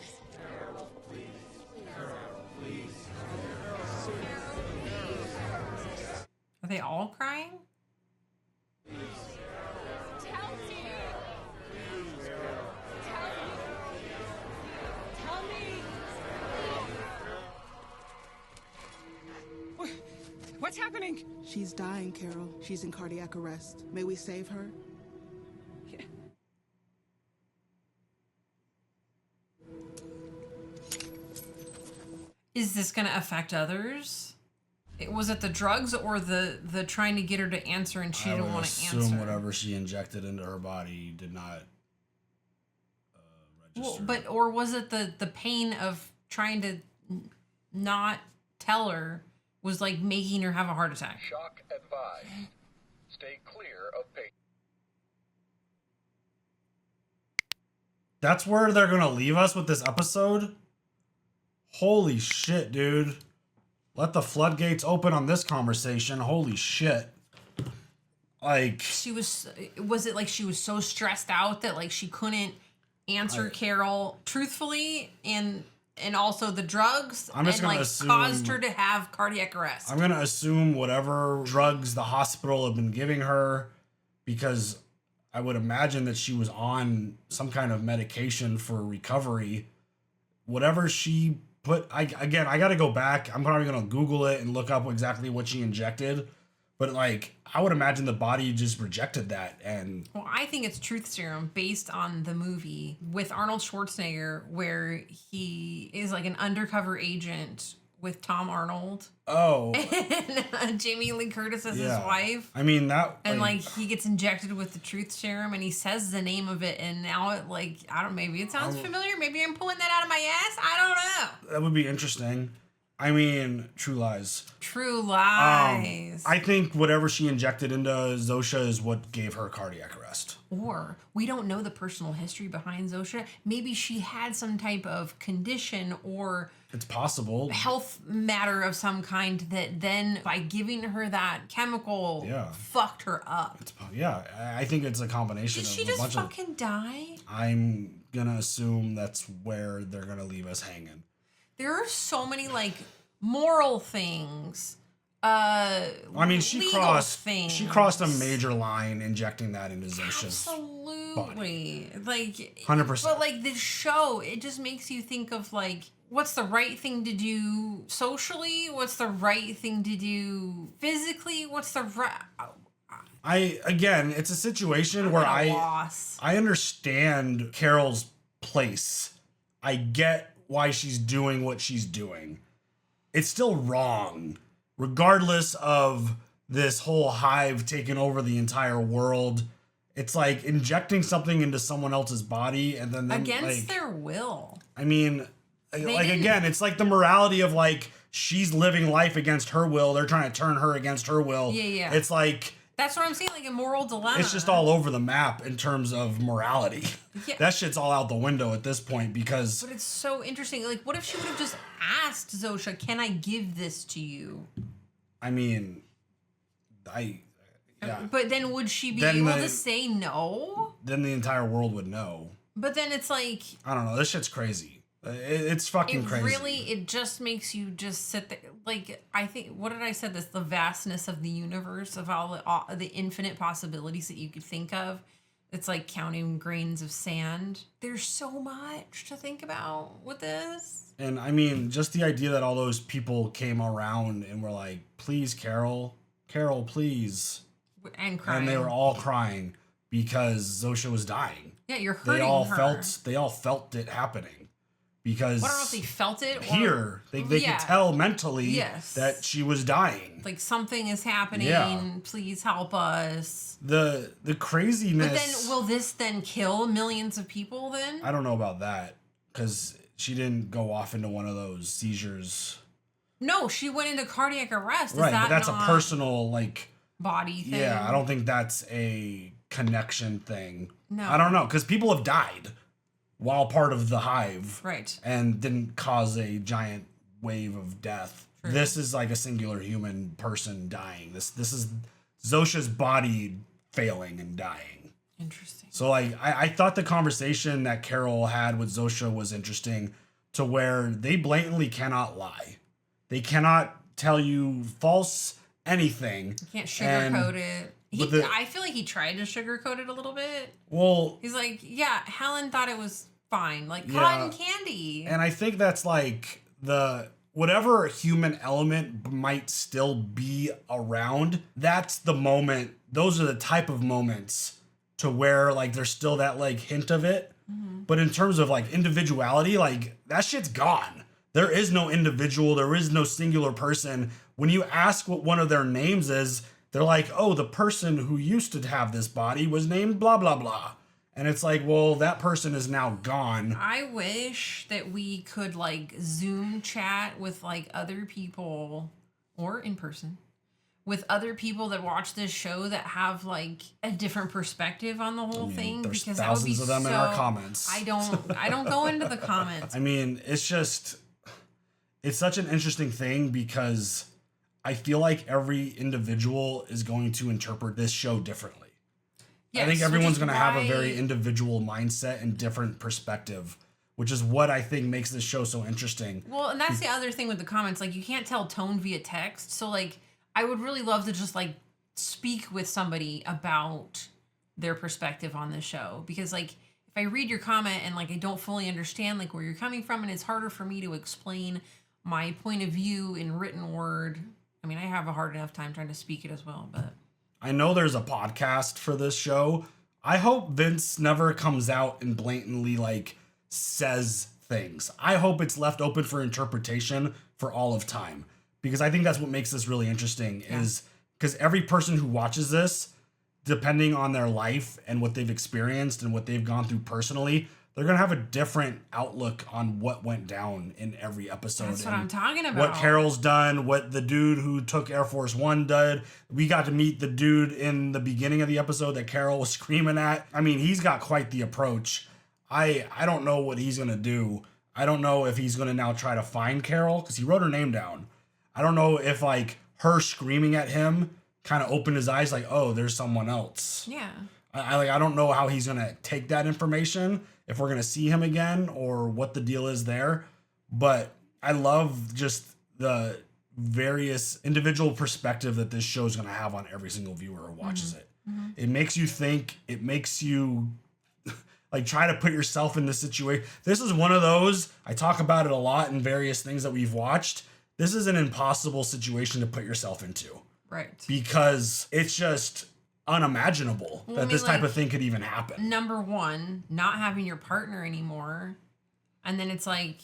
Speaker 2: Are they all crying?
Speaker 6: Tell me. Tell me. What's happening?
Speaker 11: She's dying, Carol. She's in cardiac arrest. May we save her?
Speaker 2: Is this going to affect others? Was it the drugs or the trying to get her to answer and she didn't want to answer?
Speaker 1: I assume whatever she injected into her body did not register.
Speaker 2: Well, or was it the pain of trying to not tell her was like making her have a heart attack?
Speaker 12: Shock advised. Stay clear of pain.
Speaker 1: That's where they're gonna leave us with this episode? Holy shit, dude. Let the floodgates open on this conversation. Holy shit. Like,
Speaker 2: was it like she was so stressed out that like she couldn't answer Carol truthfully and also the drugs
Speaker 1: I'm just
Speaker 2: and
Speaker 1: gonna
Speaker 2: like
Speaker 1: assume,
Speaker 2: caused her to have cardiac arrest?
Speaker 1: I'm gonna assume whatever drugs the hospital have been giving her, because I would imagine that she was on some kind of medication for recovery. Whatever she put, I gotta go back. I'm probably gonna Google it and look up exactly what she injected. But like, I would imagine the body just rejected that. And
Speaker 2: well, I think it's truth serum based on the movie with Arnold Schwarzenegger, where he is like an undercover agent with Tom Arnold.
Speaker 1: Oh.
Speaker 2: And Jamie Lee Curtis as his wife.
Speaker 1: I mean, that...
Speaker 2: And like he gets injected with the truth serum and he says the name of it, and now it like, I don't, maybe it sounds familiar. Maybe I'm pulling that out of my ass. I don't know.
Speaker 1: That would be interesting. I mean, True Lies.
Speaker 2: True Lies.
Speaker 1: I think whatever she injected into Zosha is what gave her cardiac arrest.
Speaker 2: Or we don't know the personal history behind Zosha. Maybe she had some type of condition or
Speaker 1: it's possible
Speaker 2: health matter of some kind that then by giving her that chemical fucked her up.
Speaker 1: I think it's a combination
Speaker 2: Did
Speaker 1: of
Speaker 2: she
Speaker 1: a
Speaker 2: just
Speaker 1: bunch
Speaker 2: fucking die?
Speaker 1: I'm gonna assume that's where they're gonna leave us hanging.
Speaker 2: There are so many like moral things.
Speaker 1: I mean, she crossed a major line injecting that into Zosha's body.
Speaker 2: Like
Speaker 1: 100%.
Speaker 2: But like this show, it just makes you think of like, what's the right thing to do socially? What's the right thing to do physically? What's the right?
Speaker 1: It's a situation where I understand Carol's place. I get why she's doing what she's doing. It's still wrong, regardless of this whole hive taking over the entire world. It's like injecting something into someone else's body and then
Speaker 2: against their will.
Speaker 1: I mean, again, it's like the morality of like she's living life against her will. They're trying to turn her against her will.
Speaker 2: Yeah.
Speaker 1: It's like,
Speaker 2: that's what I'm saying, like a moral dilemma.
Speaker 1: it's just all over the map in terms of morality.
Speaker 2: Yeah.
Speaker 1: That shit's all out the window at this point because...
Speaker 2: But it's so interesting. Like, what if she would have just asked Zosha, can I give this to you?
Speaker 1: I mean,
Speaker 2: But then would she be able to say no?
Speaker 1: Then the entire world would know.
Speaker 2: But then it's like...
Speaker 1: I don't know. This shit's crazy. It's fucking crazy.
Speaker 2: Really, it just makes you just sit there. Like, I think, what did I say? This, the vastness of the universe, of all the infinite possibilities that you could think of. It's like counting grains of sand. There's so much to think about with this.
Speaker 1: And I mean, just the idea that all those people came around and were like, please, Carol, please.
Speaker 2: And crying.
Speaker 1: And they were all crying because Zosha was dying.
Speaker 2: Yeah, you're hurting her.
Speaker 1: They all felt it happening. Because
Speaker 2: I don't know if they felt it.
Speaker 1: Here, they could tell mentally that she was dying.
Speaker 2: Like, something is happening.
Speaker 1: Yeah.
Speaker 2: Please help us.
Speaker 1: The craziness.
Speaker 2: But then, will this then kill millions of people then?
Speaker 1: I don't know about that. Because she didn't go off into one of those seizures.
Speaker 2: No, she went into cardiac arrest.
Speaker 1: Right,
Speaker 2: but
Speaker 1: that's a personal, like...
Speaker 2: body thing.
Speaker 1: Yeah, I don't think that's a connection thing.
Speaker 2: No.
Speaker 1: I don't know. Because people have died while part of the hive.
Speaker 2: Right.
Speaker 1: And didn't cause a giant wave of death. True. This is like a singular human person dying. This is Zosha's body failing and dying.
Speaker 2: Interesting.
Speaker 1: So like I thought the conversation that Carol had with Zosha was interesting, to where they blatantly cannot lie. They cannot tell you false anything.
Speaker 2: You can't sugarcoat it. I feel like he tried to sugarcoat it a little bit.
Speaker 1: Well,
Speaker 2: he's like, yeah, Helen thought it was fine, like cotton candy.
Speaker 1: And I think that's like the whatever human element might still be around. That's the moment. Those are the type of moments to where like there's still that like hint of it. Mm-hmm. But in terms of like individuality, like that shit's gone. There is no individual. There is no singular person. When you ask what one of their names is, they're like, oh, the person who used to have this body was named blah, blah, blah. And it's like, well, that person is now gone.
Speaker 2: I wish that we could like Zoom chat with like other people, or in person, with other people that watch this show that have like a different perspective on the whole thing.
Speaker 1: There's
Speaker 2: because
Speaker 1: thousands of them in our comments.
Speaker 2: I don't go into the comments.
Speaker 1: I mean, it's such an interesting thing because I feel like every individual is going to interpret this show differently. Yes, I think everyone's going to have a very individual mindset and different perspective, which is what I think makes this show so interesting.
Speaker 2: Well, and that's the other thing with the comments. Like, you can't tell tone via text. So, like, I would really love to just, like, speak with somebody about their perspective on this show. Because, like, if I read your comment and, like, I don't fully understand, like, where you're coming from, and it's harder for me to explain my point of view in written word. I mean, I have a hard enough time trying to speak it as well, but...
Speaker 1: I know there's a podcast for this show. I hope Vince never comes out and blatantly, like, says things. I hope it's left open for interpretation for all of time. Because I think that's what makes this really interesting, is because every person who watches this, depending on their life and what they've experienced and what they've gone through personally, they're going to have a different outlook on what went down in every episode.
Speaker 2: That's what I'm talking about.
Speaker 1: What Carol's done, what the dude who took Air Force One did. We got to meet the dude in the beginning of the episode that Carol was screaming at. I mean, he's got quite the approach. I don't know what he's going to do. I don't know if he's going to now try to find Carol, because he wrote her name down. I don't know if, like, her screaming at him kind of opened his eyes, like, oh, there's someone else.
Speaker 2: Yeah.
Speaker 1: I don't know how he's going to take that information, if we're going to see him again or what the deal is there. But I love just the various individual perspective that this show is going to have on every single viewer who watches it. Mm-hmm. It makes you think. It makes you like try to put yourself in this situation. This is one of those, I talk about it a lot in various things that we've watched. This is an impossible situation to put yourself into.
Speaker 2: Right.
Speaker 1: Because it's just unimaginable that this type of thing could even happen.
Speaker 2: Number one, not having your partner anymore. And then it's like...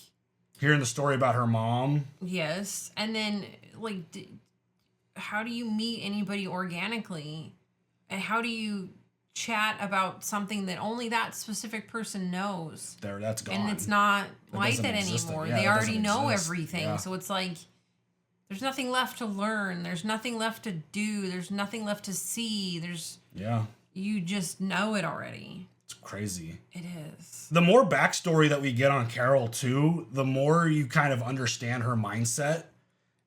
Speaker 1: hearing the story about her mom.
Speaker 2: Yes. And then, like, how do you meet anybody organically? And how do you chat about something that only that specific person knows?
Speaker 1: That's gone.
Speaker 2: And it's not like that anymore.
Speaker 1: Yeah,
Speaker 2: they already know everything.
Speaker 1: Yeah.
Speaker 2: So it's like... there's nothing left to learn. There's nothing left to do. There's nothing left to see. You just know it already.
Speaker 1: It's crazy.
Speaker 2: It is.
Speaker 1: The more backstory that we get on Carol, too, the more you kind of understand her mindset.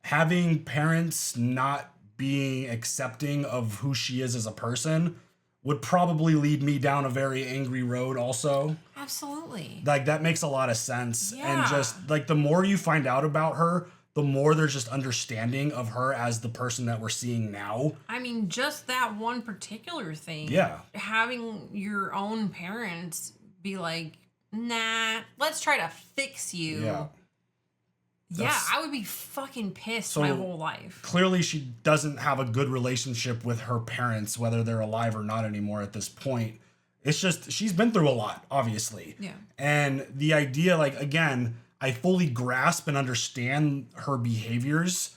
Speaker 1: Having parents not being accepting of who she is as a person would probably lead me down a very angry road also.
Speaker 2: Absolutely.
Speaker 1: Like, that makes a lot of sense.
Speaker 2: Yeah.
Speaker 1: And just, like, the more you find out about her, the more there's just understanding of her as the person that we're seeing now.
Speaker 2: I mean, just that one particular thing.
Speaker 1: Yeah.
Speaker 2: Having your own parents be like, nah, let's try to fix you.
Speaker 1: Yeah.
Speaker 2: Yeah, I would be fucking pissed my whole life.
Speaker 1: Clearly, she doesn't have a good relationship with her parents, whether they're alive or not anymore at this point. It's just, she's been through a lot, obviously.
Speaker 2: Yeah.
Speaker 1: And the idea, like, again, I fully grasp and understand her behaviors.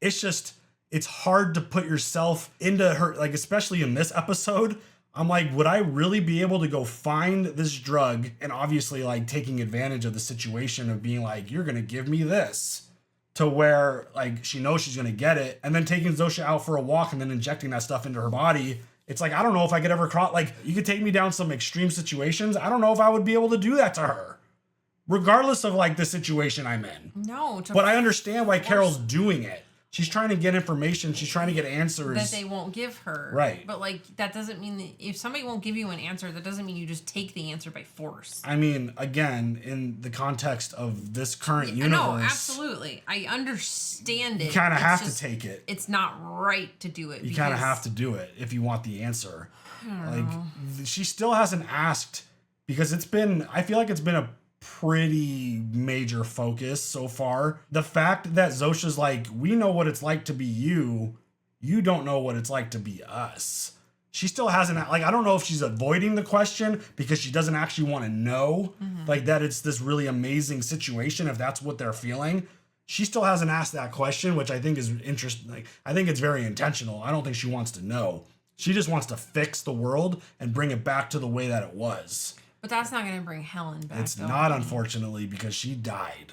Speaker 1: It's just, it's hard to put yourself into her, like, especially in this episode. I'm like, would I really be able to go find this drug? And obviously, like, taking advantage of the situation of being like, you're going to give me this, to where, like, she knows she's going to get it. And then taking Zosha out for a walk and then injecting that stuff into her body. It's like, I don't know if I could ever cross, like, you could take me down some extreme situations. I don't know if I would be able to do that to her, regardless of, like, the situation I'm in.
Speaker 2: No.
Speaker 1: But I understand why Carol's doing it. She's trying to get information. She's trying to get answers.
Speaker 2: That they won't give her.
Speaker 1: Right.
Speaker 2: But, like, that doesn't mean that if somebody won't give you an answer, that doesn't mean you just take the answer by force.
Speaker 1: I mean, again, in the context of this current universe.
Speaker 2: No, absolutely. I understand it.
Speaker 1: You kind of have
Speaker 2: just,
Speaker 1: to take it.
Speaker 2: It's not right to do it.
Speaker 1: You kind of have to do it if you want the answer. Like, she still hasn't asked, because it's been, I feel like it's been a pretty major focus so far. The fact that Zosha's like, we know what it's like to be you. You don't know what it's like to be us. She still hasn't, like, I don't know if she's avoiding the question because she doesn't actually want to know, like, that it's this really amazing situation, if that's what they're feeling. She still hasn't asked that question, which I think is interesting. Like, I think it's very intentional. I don't think she wants to know. She just wants to fix the world and bring it back to the way that it was.
Speaker 2: But that's not going to bring Helen back.
Speaker 1: It's not, unfortunately, because she died.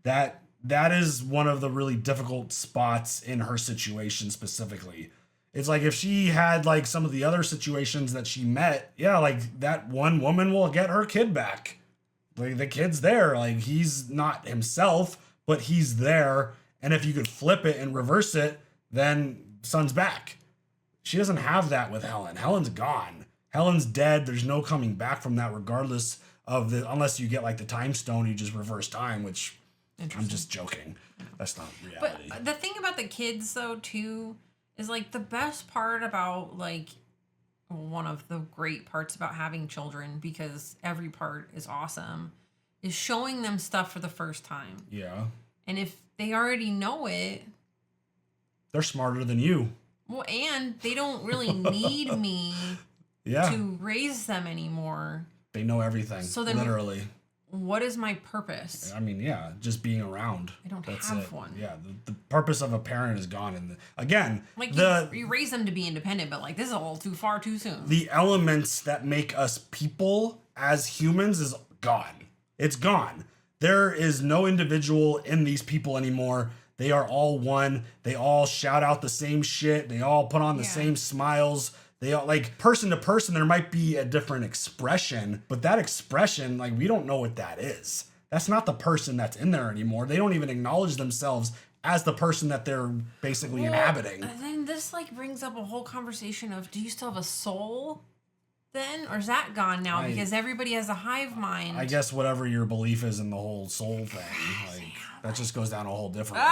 Speaker 1: Yeah. That is one of the really difficult spots in her situation specifically. It's like, if she had, like, some of the other situations that she met, yeah, like, that one woman will get her kid back. Like, the kid's there. Like, he's not himself, but he's there. And if you could flip it and reverse it, then son's back. She doesn't have that with Helen. Helen's gone. Helen's dead. There's no coming back from that, regardless of unless you get, like, the time stone, you just reverse time, which I'm just joking. That's not reality.
Speaker 2: But the thing about the kids, though, too, is, like, the best part about, like, one of the great parts about having children, because every part is awesome, is showing them stuff for the first time.
Speaker 1: Yeah.
Speaker 2: And if they already know it,
Speaker 1: they're smarter than you.
Speaker 2: well, and they don't really need me to raise them anymore.
Speaker 1: They know everything.
Speaker 2: So then,
Speaker 1: literally.
Speaker 2: What is my purpose?
Speaker 1: I mean, yeah, just being around.
Speaker 2: I don't
Speaker 1: That's
Speaker 2: have
Speaker 1: it.
Speaker 2: one.
Speaker 1: Yeah, the purpose of a parent is gone. And again,
Speaker 2: Like, you raise them to be independent, but, like, this is a little too far too soon.
Speaker 1: The elements that make us people as humans is gone. It's gone. There is no individual in these people anymore. They are all one. They all shout out the same shit. They all put on the same smiles. They all, like, person to person, there might be a different expression, but that expression, like, we don't know what that is. That's not the person that's in there anymore. They don't even acknowledge themselves as the person that they're basically inhabiting.
Speaker 2: Then this, like, brings up a whole conversation of, do you still have a soul then? Or is that gone now because everybody has a hive mind?
Speaker 1: I guess whatever your belief is in the whole soul thing, like, that just goes down a whole different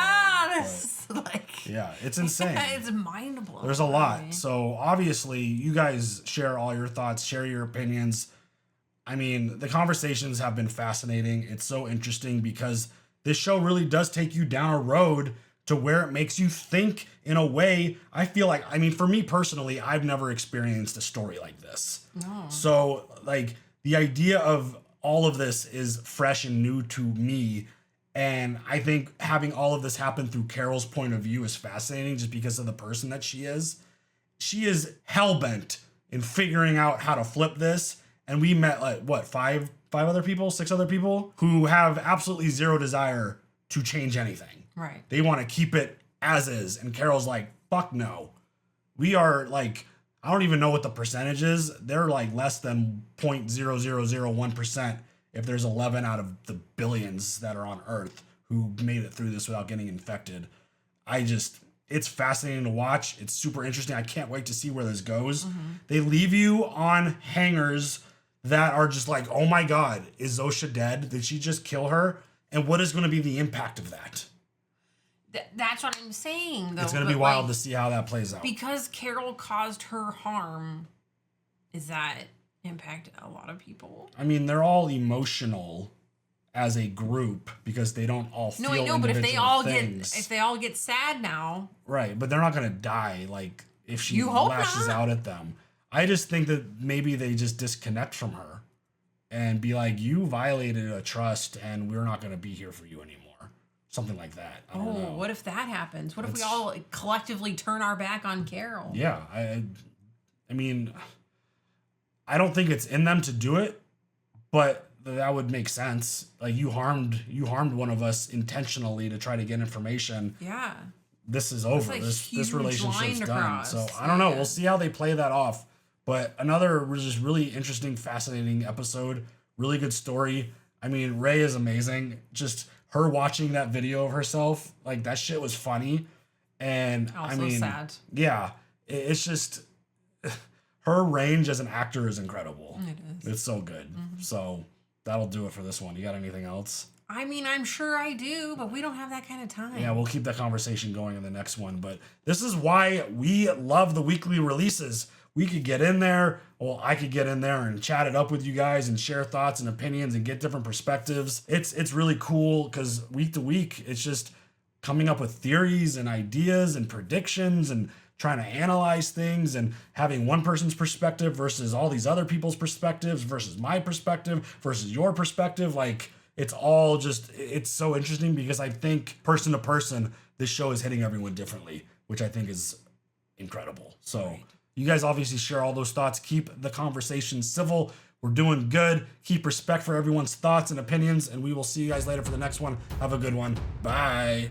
Speaker 2: this is like...
Speaker 1: Yeah, it's insane.
Speaker 2: It's mind-blowing.
Speaker 1: There's a lot. So obviously, you guys share all your thoughts, share your opinions. I mean, the conversations have been fascinating. It's so interesting because this show really does take you down a road to where it makes you think in a way. I feel like, I mean, for me personally, I've never experienced a story like this.
Speaker 2: No.
Speaker 1: So, like, the idea of all of this is fresh and new to me. And I think having all of this happen through Carol's point of view is fascinating just because of the person that she is. She is hell-bent in figuring out how to flip this. And we met, like, what, five other people, 6 other people who have absolutely zero desire to change anything.
Speaker 2: Right.
Speaker 1: They want to keep it as is. And Carol's like, fuck no. We are, like, I don't even know what the percentage is. They're, like, less than 0.0001% if there's 11 out of the billions that are on Earth who made it through this without getting infected. It's fascinating to watch. It's super interesting. I can't wait to see where this goes. They leave you on hangers that are just like, oh my God, is Zosha dead? Did she just kill her? And what is going to be the impact of that?
Speaker 2: That's what I'm saying, though.
Speaker 1: It's going to be wild to see how that plays out.
Speaker 2: Because Carol caused her harm, is that impact a lot of people?
Speaker 1: I mean, they're all emotional as a group because they don't all feel individual
Speaker 2: but
Speaker 1: things.
Speaker 2: if they all get sad now,
Speaker 1: right? But they're not going to die like if she
Speaker 2: hope
Speaker 1: lashes
Speaker 2: not.
Speaker 1: out at them. I just think that maybe they just disconnect from her and be like, you violated a trust and we're not going to be here for you anymore. Something like that. I don't know.
Speaker 2: What if that happens? What if we all collectively turn our back on Carol?
Speaker 1: Yeah, I mean, I don't think it's in them to do it, but that would make sense. Like you harmed one of us intentionally to try to get information.
Speaker 2: Yeah.
Speaker 1: This is over.
Speaker 2: Like
Speaker 1: this relationship's done.
Speaker 2: across.
Speaker 1: So I don't know. We'll see how they play that off. But another just really interesting, fascinating episode. Really good story. I mean, Ray is amazing. Just her watching that video of herself, like that shit was funny. And
Speaker 2: also
Speaker 1: I mean,
Speaker 2: sad.
Speaker 1: Yeah, it's just her range as an actor is incredible.
Speaker 2: It is.
Speaker 1: It's so good.
Speaker 2: Mm-hmm.
Speaker 1: So that'll do it for this one. You got anything else?
Speaker 2: I mean, I'm sure I do, but we don't have that kind of time.
Speaker 1: Yeah, we'll keep that conversation going in the next one. But this is why we love the weekly releases. We could get in there, well, I could get in there and chat it up with you guys and share thoughts and opinions and get different perspectives. It's really cool because week to week, it's just coming up with theories and ideas and predictions and trying to analyze things and having one person's perspective versus all these other people's perspectives versus my perspective versus your perspective. Like, it's all just, it's so interesting because I think person to person, this show is hitting everyone differently, which I think is incredible. So right. You guys obviously share all those thoughts. Keep the conversation civil. We're doing good. Keep respect for everyone's thoughts and opinions, and we will see you guys later for the next one. Have a good one. Bye.